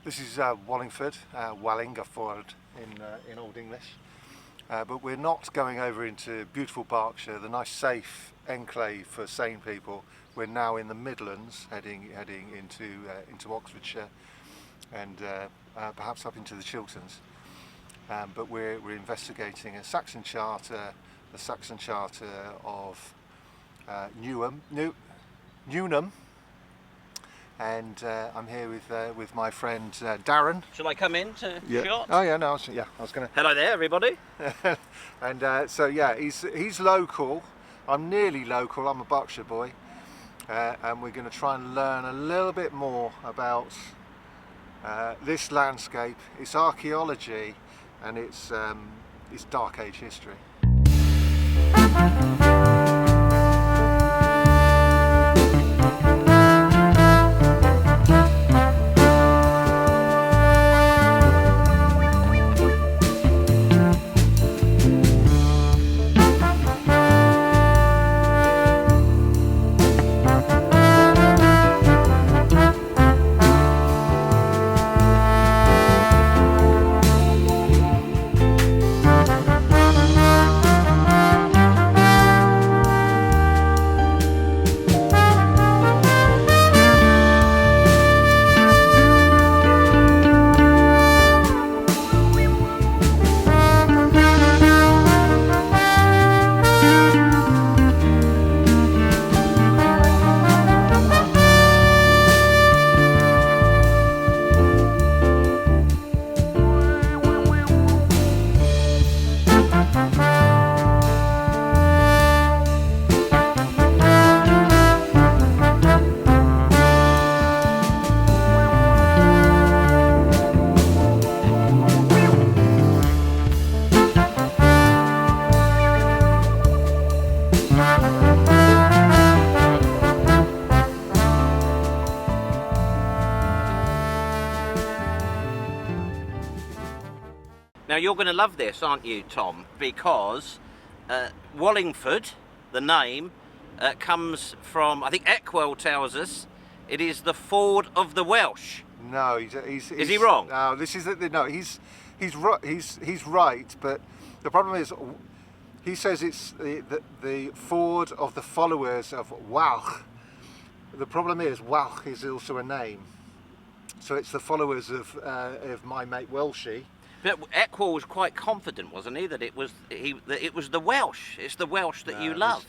This is Wallingford, Wallingford in Old English. But we're not going over into beautiful Berkshire, the nice safe enclave for sane people. We're now in the Midlands, heading into Oxfordshire and perhaps up into the Chilterns. But we're investigating a Saxon charter, the Saxon charter of Newnham. And I'm here with my friend Darren. Shall I come in to shot? Oh yeah, no, I was going to. Hello there, everybody. And so yeah, he's local. I'm nearly local. I'm a Berkshire boy, and we're going to try and learn a little bit more about this landscape, its archaeology, and its Dark Age history. Now you're going to love this, aren't you, Tom? Because Wallingford, the name, comes from, I think Eckwell tells us, it is the ford of the Welsh. No, he's is he wrong? No, this is no. He's right, but the problem is, he says it's the ford of the followers of Walch. The problem is Walch is also a name, so it's the followers of my mate Welshie. But Eckwell was quite confident, wasn't he, that it was the Welsh. It's the Welsh that you love.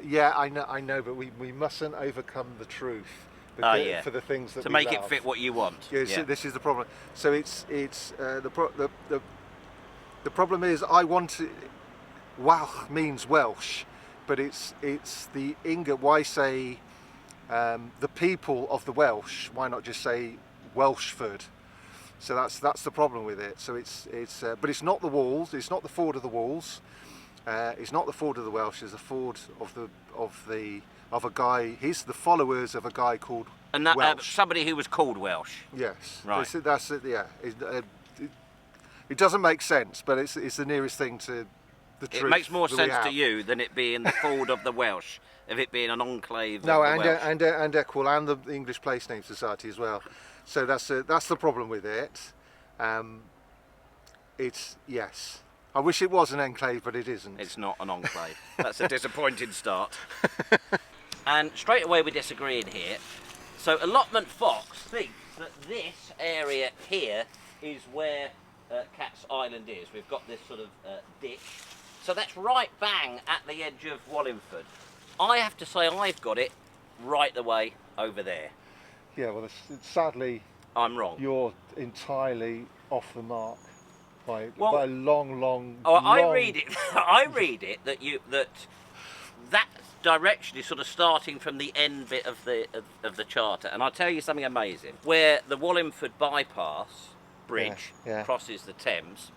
Yeah, I know, but we mustn't overcome the truth for the things that to we make love. it fit what you want. Yeah, so this is the problem. So the problem is I want to. Walch means Welsh, but it's the why say the people of the Welsh? Why not just say Welshford? So that's the problem with it. So but it's not the walls. It's not the ford of the walls. It's not the ford of the Welsh. It's the ford of a guy. He's the followers of a guy called Welsh. Somebody who was called Welsh. Yes. Right. That's it. Yeah. It doesn't make sense, but it's the nearest thing to the truth. It makes more sense to you than it being the ford of the Welsh, of it being an enclave. No, of the Welsh. and Eckwell and the English Place Name Society as well. So that's the problem with it. Yes. I wish it was an enclave, but it isn't. It's not an enclave. That's a disappointing start. And straight away we're disagreeing here. So Allotment Fox thinks that this area here is where Cat's Island is. We've got this sort of ditch. So that's right bang at the edge of Wallingford. I have to say I've got it right the way over there. Yeah, well, sadly, I'm wrong. You're entirely off the mark by a long. I read it. I read it that direction is sort of starting from the end bit of the charter, and I'll tell you something amazing. Where the Wallingford bypass bridge crosses the Thames,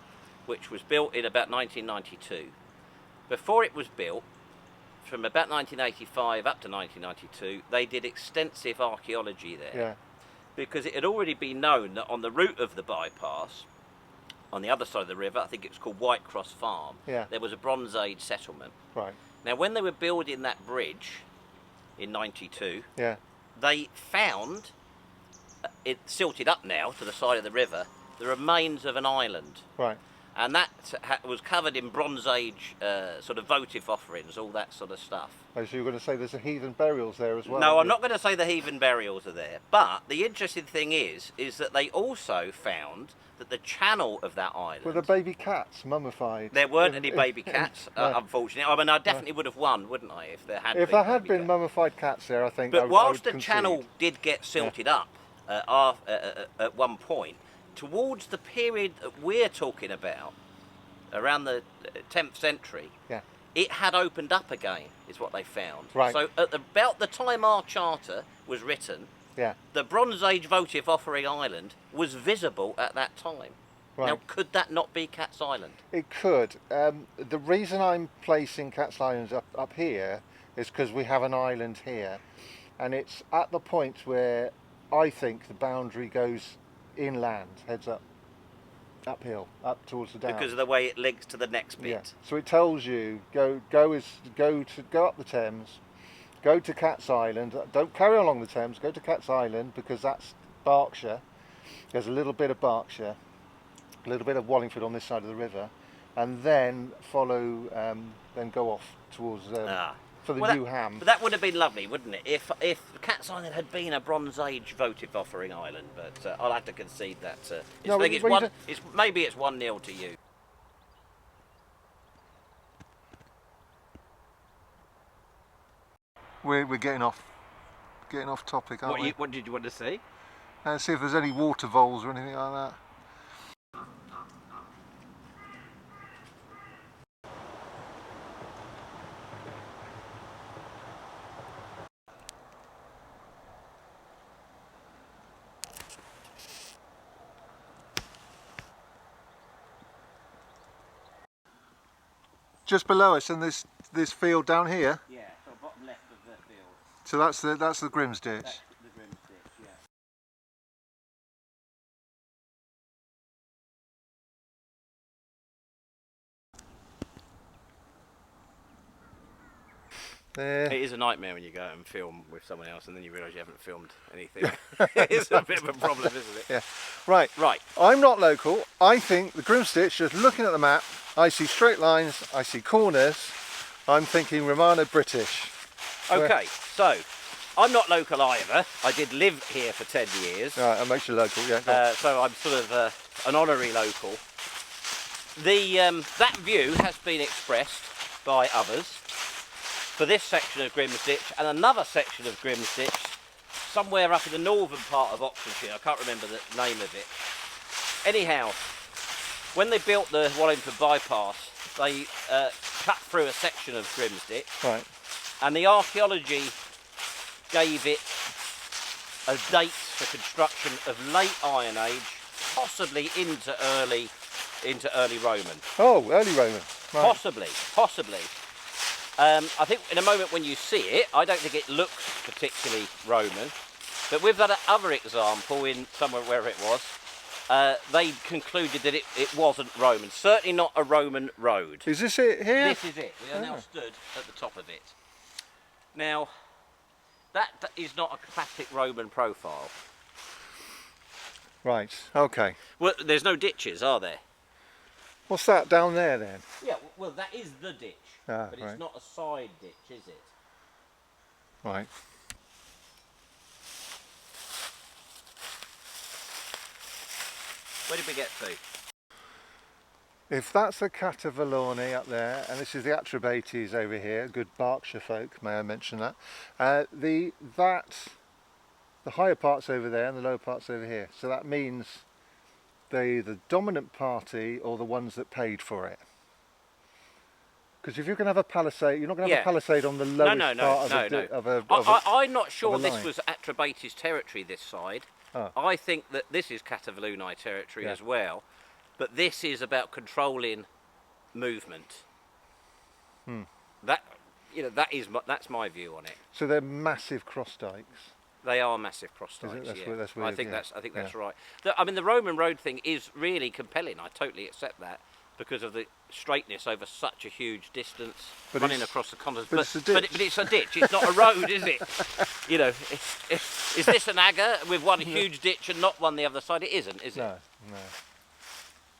which was built in about 1992. Before it was built, from about 1985 up to 1992, they did extensive archaeology there. Yeah. Because it had already been known that on the route of the bypass, on the other side of the river, I think it was called Whitecross Farm, there was a Bronze Age settlement. Right. Now, when they were building that bridge in '92, they found silted up now to the side of the river, the remains of an island. Right. And that was covered in Bronze Age sort of votive offerings, all that sort of stuff. Oh, so you're going to say there's a heathen burials there as well? No, I'm not going to say the heathen burials are there. But the interesting thing is that they also found that the channel of that island... Were the baby cats mummified? There weren't any baby cats, unfortunately. I mean, I definitely would have won, wouldn't I, if there had been. If there had baby been cats. mummified cats there, I think. But I would whilst the concede. channel did get silted up at one point, towards the period that we're talking about, around the 10th century, it had opened up again, is what they found. Right. So at about the time our charter was written, the Bronze Age votive offering island was visible at that time. Right. Now, could that not be Cat's Island? It could. The reason I'm placing Cat's Island up here is because we have an island here, and it's at the point where I think the boundary goes inland, heads uphill, up towards the downs. Because of the way it links to the next bit. Yeah. So it tells you go up the Thames, go to Cat's Island. Don't carry along the Thames. Go to Cat's Island because that's Berkshire. There's a little bit of Berkshire, a little bit of Wallingford on this side of the river, and then follow. Then go off towards for the Newnham. But that would have been lovely, wouldn't it? If Cat's Island had been a Bronze Age votive offering island, but I'll have to concede that. No, maybe it's 1-0 to you. We're getting off topic, aren't we? What did you want to see? See if there's any water voles or anything like that. Just below us in this field down here. Yeah, so bottom left of the field. So that's the Grimsditch. That's the Grimsditch, yeah. There. It is a nightmare when you go and film with someone else and then you realise you haven't filmed anything. It's a bit of a problem, isn't it? Yeah. Right. Right. I'm not local. I think the Grimsditch, just looking at the map, I see straight lines, I see corners. I'm thinking Romano British. Okay, so I'm not local either. I did live here for 10 years. Right, that makes you local, yeah. So I'm sort of an honorary local. That view has been expressed by others for this section of Grimsditch and another section of Grimsditch somewhere up in the northern part of Oxfordshire. I can't remember the name of it. Anyhow, when they built the Wallingford bypass, they cut through a section of Grimsditch, Right. and the Archaeology gave it a date for construction of late Iron Age, possibly into early Roman. Oh, early Roman. Right. Possibly. I think in a moment when you see it, I don't think it looks particularly Roman, but with that other example in somewhere where it was, they concluded that it wasn't Roman. Certainly not a Roman road. Is this it here? This is it. We are now stood at the top of it. Now, that is not a classic Roman profile. Right, okay. Well, there's no ditches, are there? What's that down there then? Yeah, well, that is the ditch, but it's right. not a side ditch, is it? Right. Where did we get to? If that's the Catavalorni up there, and this is the Atrobates over here, good Berkshire folk, may I mention that, the higher part's over there and the lower part's over here. So that means the dominant party or the ones that paid for it. Because if you're going to have a palisade, you're not going to have a palisade on the lowest part of a I'm not sure this was Atrobates territory, this side. Oh. I think that this is Catavaluni territory as well, but this is about controlling movement. That's my view on it. So they're massive cross dikes. They are massive cross dikes. I think that's right. I mean, the Roman road thing is really compelling. I totally accept that. because of the straightness over such a huge distance, But running it's- across the continent. but it's a ditch. But it's a ditch. It's not a road, is it? You know, is this an agger with one huge ditch and not one the other side? It isn't, is it? No,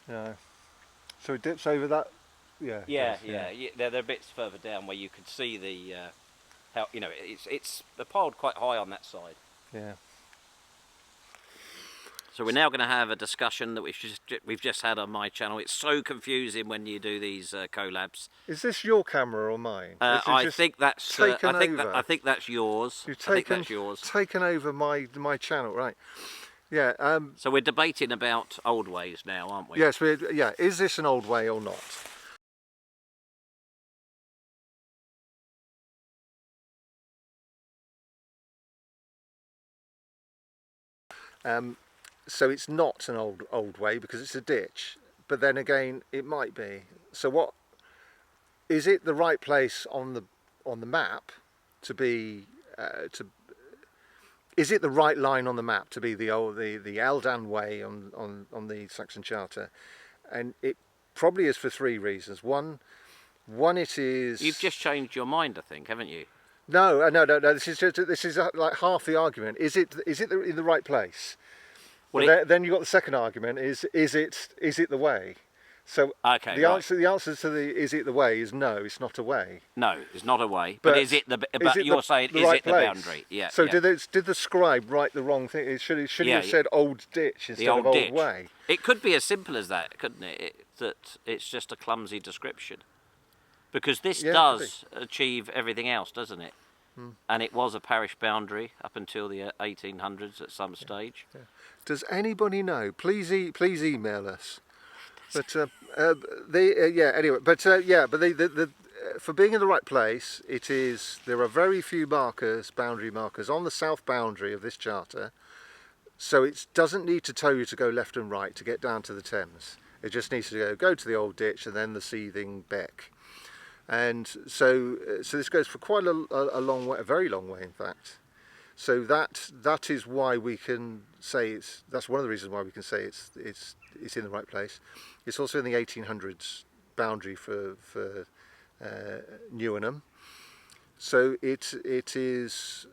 no. So it dips over that. Yeah. it Yeah, does, yeah. There are bits further down where you can see the how it's piled quite high on that side. Yeah. So we're now going to have a discussion that we've just had on my channel. It's so confusing when you do these collabs. Is this your camera or mine? I think that's taken over? I think that's yours. You've I think that's yours. taken over my channel, right? Yeah. So we're debating about old ways now, aren't we? Yes. Yeah. Is this an old way or not? So it's not an old way because it's a ditch, but then again it might be. So what is it the right place on the map to be is it the right line on the map to be the Eldon way on the Saxon Charter? And it probably is for three reasons. One it is. You've just changed your mind, I think, haven't you? No. This is like half the argument. Is it in the right place? Well, then you got the second argument. Is it the way? So okay, the answer to the is it the way is no. It's not a way. No, it's not a way. But is it the? But you're saying the is right it the place? boundary? Yeah. So yeah. did the scribe write the wrong thing? It should he have said old ditch instead of ditch. old way? It could be as simple as that, couldn't it? That it's just a clumsy description. Because this does achieve everything else, doesn't it? And it was a parish boundary up until the 1800s at some stage. Yeah. Does anybody know? Please email us. But anyway. But the for being in the right place, there are very few boundary markers on the south boundary of this charter. So it doesn't need to tell you to go left and right to get down to the Thames. It just needs to go to the old ditch and then the seething beck. And so this goes for quite a long way, a very long way, in fact. So that is why we can say that's one of the reasons why we can say it's in the right place. It's also in the 1800s boundary for Newnham. So it is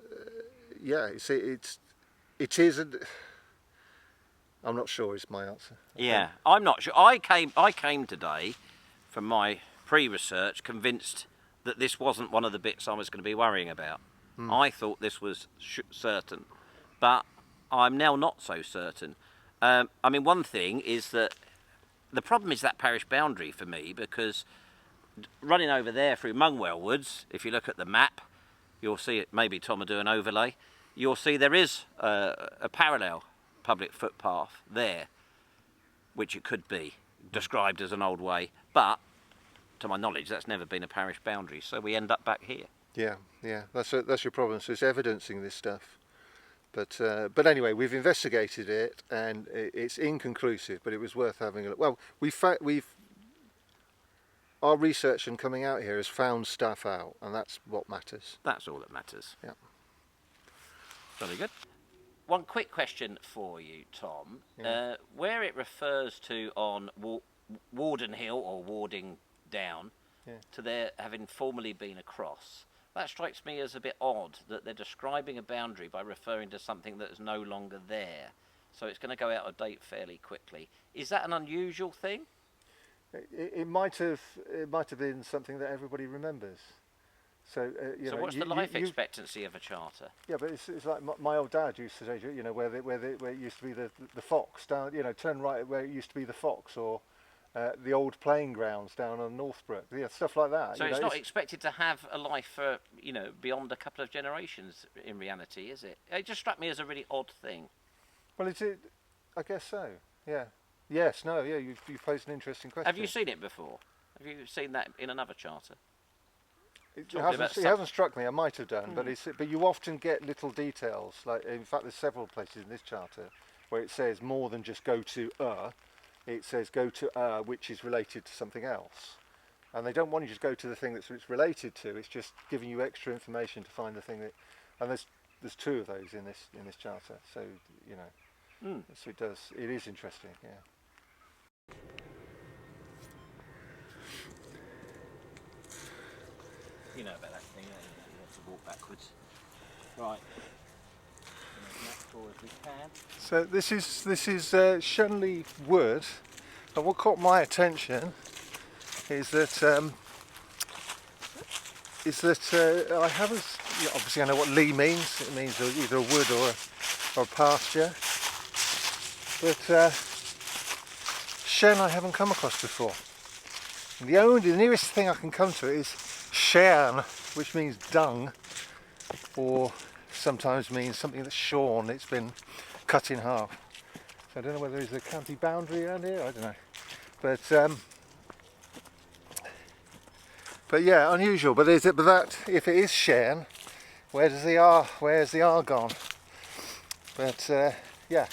it is. I'm not sure is my answer. Yeah, I'm not sure. I came today from my pre-research convinced that this wasn't one of the bits I was going to be worrying about. I thought this was certain, but I'm now not so certain. I mean, one thing is that the problem is that parish boundary for me, because running over there through Mungwell Woods, if you look at the map, you'll see it. Maybe Tom will do an overlay. You'll see there is a parallel public footpath there, which it could be described as an old way, but to my knowledge, that's never been a parish boundary, so we end up back here. Yeah, that's your problem. So it's evidencing this stuff, but anyway, we've investigated it, and it's inconclusive. But it was worth having a look. Well, our research and coming out here has found stuff out, and that's what matters. That's all that matters. Yeah. Very good. One quick question for you, Tom. Yeah. Where it refers to on Warden Hill or Warding Down, to there having formerly been a cross, that strikes me as a bit odd that they're describing a boundary by referring to something that is no longer there. So it's going to go out of date fairly quickly. Is that an unusual thing? It might have been something that everybody remembers. So what's the life expectancy of a charter? Yeah, but it's like my old dad used to say, where it used to be the fox down, turn right where it used to be the fox, or the old playing grounds down on Northbrook, stuff like that. So it's not expected to have a life for beyond a couple of generations in reality, is it? It just struck me as a really odd thing. Well, I guess so. Yeah. Yes. No. Yeah. You've posed an interesting question. Have you seen it before? Have you seen that in another charter? It hasn't struck me. I might have done, but you often get little details. Like, in fact, there's several places in this charter where it says more than just go to it says go to which is related to something else, and they don't want you to just go to the thing that's related to. It's just giving you extra information to find the thing that, and there's two of those in this charter. So so it is interesting. Yeah. You know about that thing, don't you? You have to walk backwards. Right. As natural as we can. So this is Shenley Wood, and what caught my attention is that I haven't. Obviously, I know what Lee means. It means either a wood or a pasture. But Shen I haven't come across before. And the nearest thing I can come to it is Shern, which means dung, or sometimes means something that's shorn. It's been cut in half. So I don't know whether there's a county boundary around here. I don't know. But yeah, unusual. But that if it is Shern, where's the R gone? But yeah.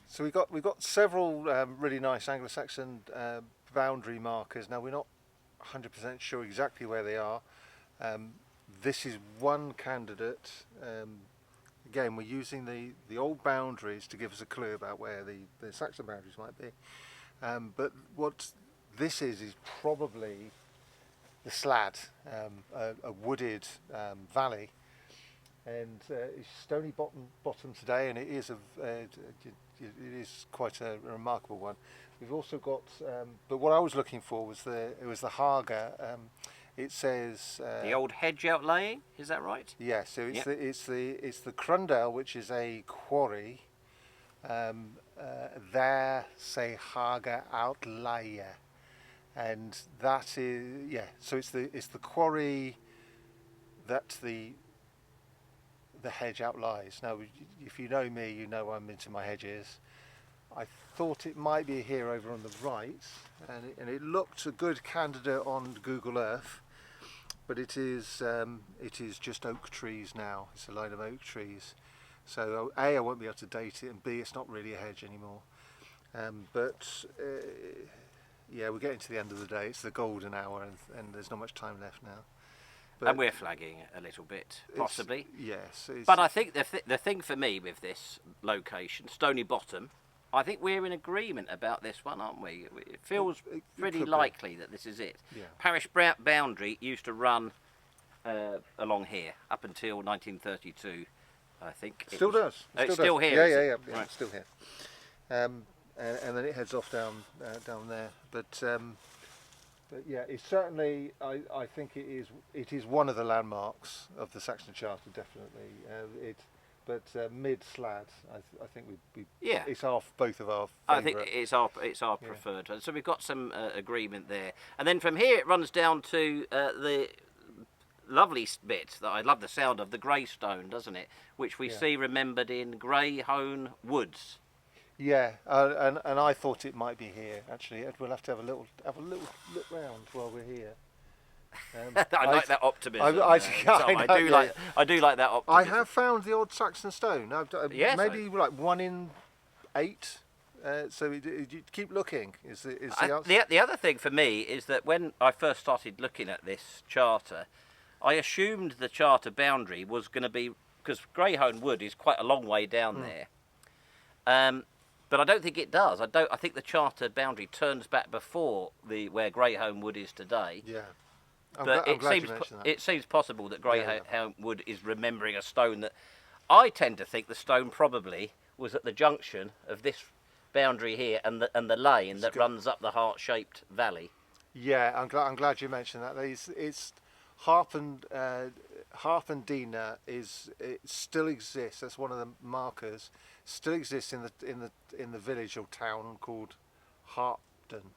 So we've got several really nice Anglo-Saxon boundary markers. Now we're not 100% sure exactly where they are. This is one candidate. Again, we're using the old boundaries to give us a clue about where the Saxon boundaries might be. But what this is probably the Slad, a wooded valley, and it's stony bottom today, and it is it is quite a remarkable one. We've also got, but what I was looking for was the Haga. It says The old hedge outlaying, is that right? yeah. So Yep. it's the Crundale, which is a quarry. There say Haga outlayer, and that is So it's the quarry that the hedge outlies. Now, if you know me, you know I'm into my hedges. I thought it might be here over on the right, and it looked a good candidate on Google Earth, but it is just oak trees now. It's a line of oak trees. So A, I won't be able to date it, and B, it's not really a hedge anymore. Yeah, we're getting to the end of the day. It's the golden hour, and there's not much time left now. But And we're flagging a little bit, possibly. Yes. But I think the thing for me with this location, Stony Bottom, I think we're in agreement about this one, aren't we? It feels it pretty could be. likely that this is it. Yeah. Parish boundary used to run along here up until 1932, I think. Still does. It's still does. here. Yeah, Right. it's still here. And then it heads off down there. But yeah, it's certainly. I think it is one of the landmarks of the Saxon Charter, definitely. But mid Slad, I think we Yeah. it's both of our favourite. I think it's our preferred one. So we've got some agreement there, and then from here it runs down to the lovely bit that I love the sound of, the Greystone, doesn't it? Which we see remembered in Greyhone Woods. Yeah, and I thought it might be here. Actually, Ed, we'll have to have a little look round while we're here. I like that optimism. I do like that optimism. I have found the old Saxon stone. Yes, maybe like 1 in 8. So you keep looking. Is the answer? The other thing for me is that when I first started looking at this charter, I assumed the charter boundary was going to be, because Greyhone Wood is quite a long way down there. But I don't think it does. I think the charter boundary turns back before where Greyhone Wood is today. Yeah. But I'm glad you mentioned that. it seems possible that Greyhone Wood is remembering a stone that I tend to think the stone probably was at the junction of this boundary here and the lane that runs up the heart-shaped valley. Yeah, I'm glad you mentioned that. It's Harp and Dina it still exists. That's one of the markers. Still exists in the village or town called Harpden,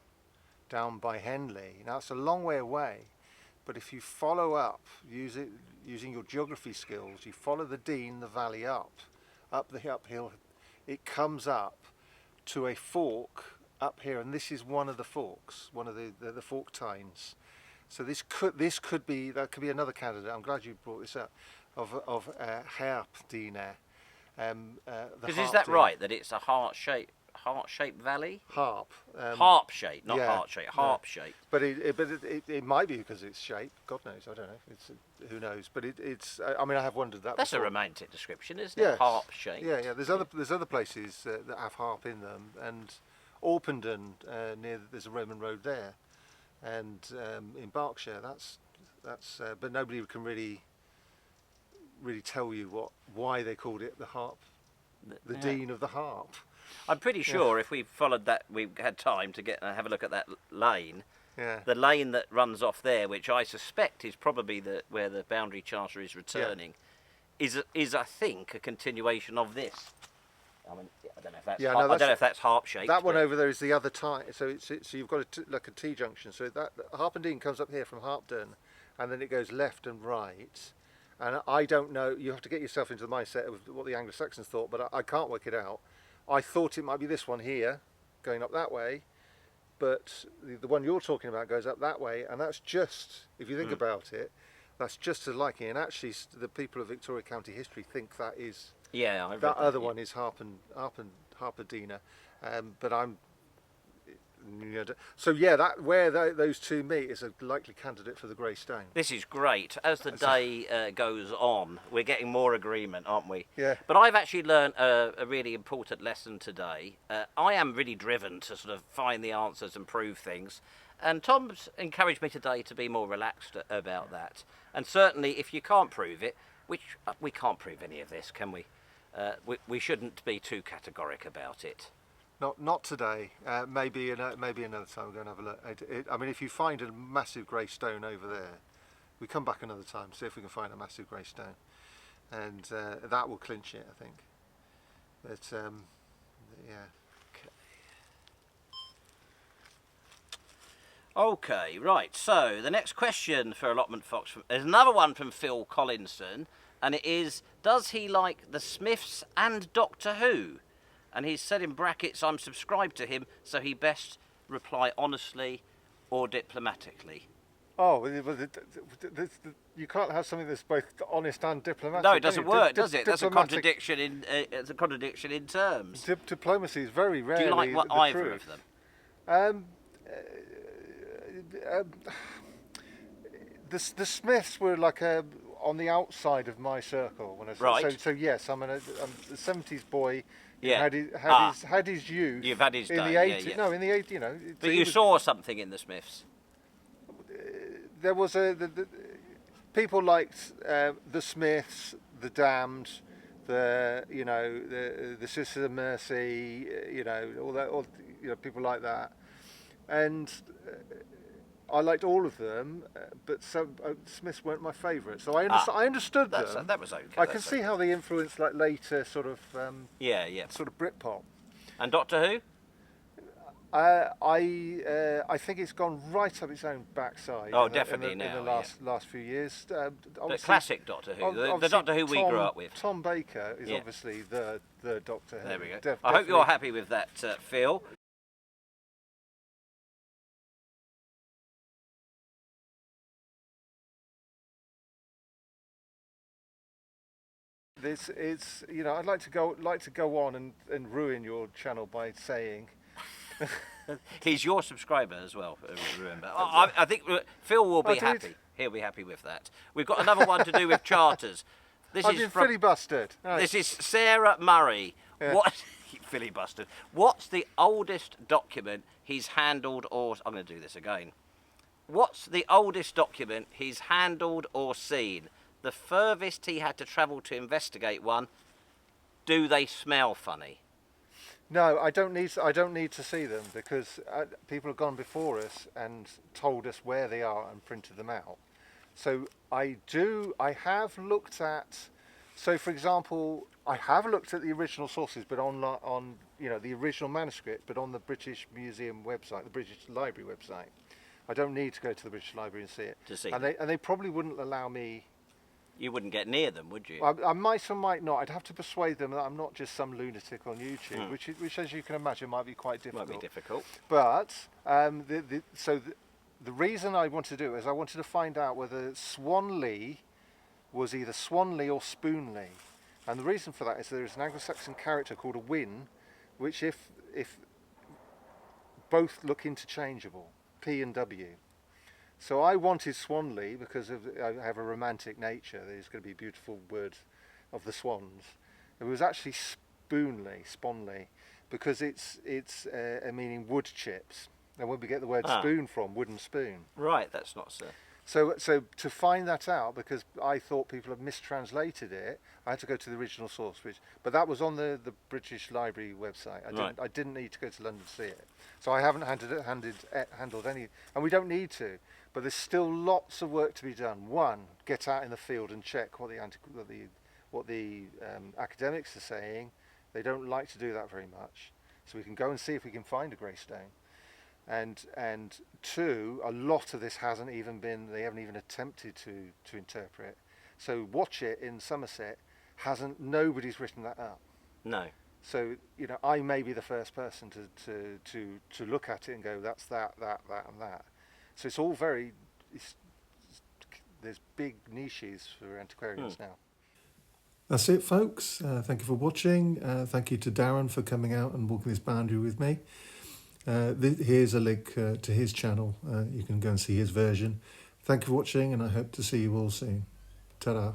down by Henley. Now it's a long way away, but if you follow up, using your geography skills, you follow the Dean, the valley up the uphill, it comes up to a fork up here, and this is one of the forks, one of the fork tines. So that could be another candidate. I'm glad you brought this up of Harpdina. Because is that right, that it's a heart-shaped heart-shaped valley? Harp. Harp-shaped, not yeah, heart-shaped. no. Harp-shaped. But it might be because it's shaped. God knows. I don't know. Who knows? But it's. I mean, I have wondered that. That's before. a romantic description, isn't it? Yes. Harp-shaped. Yeah. There's other places that have harp in them, and Orpington there's a Roman road there, and in Berkshire that's but nobody can really tell you why they called it the harp, the Dean of the Harp. I'm pretty sure if we followed that, we had time to have a look at that lane. Yeah. The lane that runs off there, which I suspect is probably where the boundary charter is returning, is I think a continuation of this. I mean, I don't know if that's I don't know if that's harp shaped. That one over there is the other tie. So you've got like a T junction. So that Harpenden comes up here from Harpden, and then it goes left and right. And I don't know. You have to get yourself into the mindset of what the Anglo-Saxons thought, but I can't work it out. I thought it might be this one here, going up that way, but the one you're talking about goes up that way, and that's just, if you think about it, that's just as likely. And actually, the people of Victoria County history think that is. Yeah, I've that other one is Harpendina, but I'm. So yeah, where those two meet is a likely candidate for the grey stone. This is great. As the day goes on, we're getting more agreement, aren't we? Yeah. But I've actually learned a really important lesson today. I am really driven to sort of find the answers and prove things. And Tom's encouraged me today to be more relaxed about that. And certainly, if you can't prove it, which we can't prove any of this, can we? We shouldn't be too categoric about it. Not today. Maybe another time we'll go and have a look. I mean, if you find a massive grey stone over there, we come back another time, see if we can find a massive grey stone, and that will clinch it, I think. But yeah. Okay, right. So the next question for Allotment Fox is another one from Phil Collinson, and it is: does he like the Smiths and Doctor Who? And he's said in brackets, I'm subscribed to him, so he best reply honestly or diplomatically. Oh, you can't have something that's both honest and diplomatic. No, it doesn't work, does it? That's a contradiction it's a contradiction in terms. Diplomacy is very rarely. Do you like either of them? The Smiths were like on the outside of my circle when I right. So yes, I'm a 70s boy. Yeah. Had his youth. You've had his in day, the 80s. yeah. No, in the 80s, you know. But you saw something in the Smiths. There was people liked the Smiths, the Damned, the Sisters of Mercy, all people like that, and I liked all of them, but some Smiths weren't my favourite. So I understood them. That was okay. I can see how they influenced like later sort of sort of Britpop. And Doctor Who? I think it's gone right up its own backside. Oh, definitely in the last few years. The classic Doctor Who, the Doctor Who we grew up with. Tom Baker is obviously the Doctor Who. There we go. I hope you're happy with that, Phil. It's I'd like to go on and ruin your channel by saying. He's your subscriber as well, remember. I think Phil will be happy. He'll be happy with that. We've got another one to do with charters. I've been filibustered. Right. This is Sarah Murray. Yeah. What filibustered? What's the oldest document he's handled or... I'm going to do this again. What's the oldest document he's handled or seen? The furthest he had to travel to investigate one. Do they smell funny? No, I don't need to see them because people have gone before us and told us where they are and printed them out. So I have looked at. So for example, I have looked at the original sources, but on the original manuscript, but on the British Museum website, the British Library website. I don't need to go to the British Library and see it. To see and they probably wouldn't allow me. You wouldn't get near them, would you? I might or might not. I'd have to persuade them that I'm not just some lunatic on YouTube, which, as you can imagine, might be quite difficult. Might be difficult. But the reason I wanted to do it is I wanted to find out whether Swanley was either Swanley or Spoonley. And the reason for that is there is an Anglo-Saxon character called a win, which if both look interchangeable, P and W. So I wanted Swanley because I have a romantic nature. There's going to be a beautiful word of the swans. It was actually Sponley, because it's a meaning wood chips. And where we get the word spoon from, wooden spoon. Right, that's not so. So to find that out, because I thought people had mistranslated it, I had to go to the original source, but that was on the British Library website. I didn't need to go to London to see it. So I haven't handled any, and we don't need to. But there's still lots of work to be done. One, get out in the field and check what the academics are saying. They don't like to do that very much. So we can go and see if we can find a grey stone. And two, a lot of this they haven't even attempted to interpret. So watch it in Somerset, nobody's written that up. No. So, I may be the first person to look at it and go, that's that, and that. So it's all there's big niches for antiquarians now. That's it, folks. Thank you for watching. Thank you to Darren for coming out and walking this boundary with me. Here's a link to his channel. You can go and see his version. Thank you for watching, and I hope to see you all soon. Ta-da.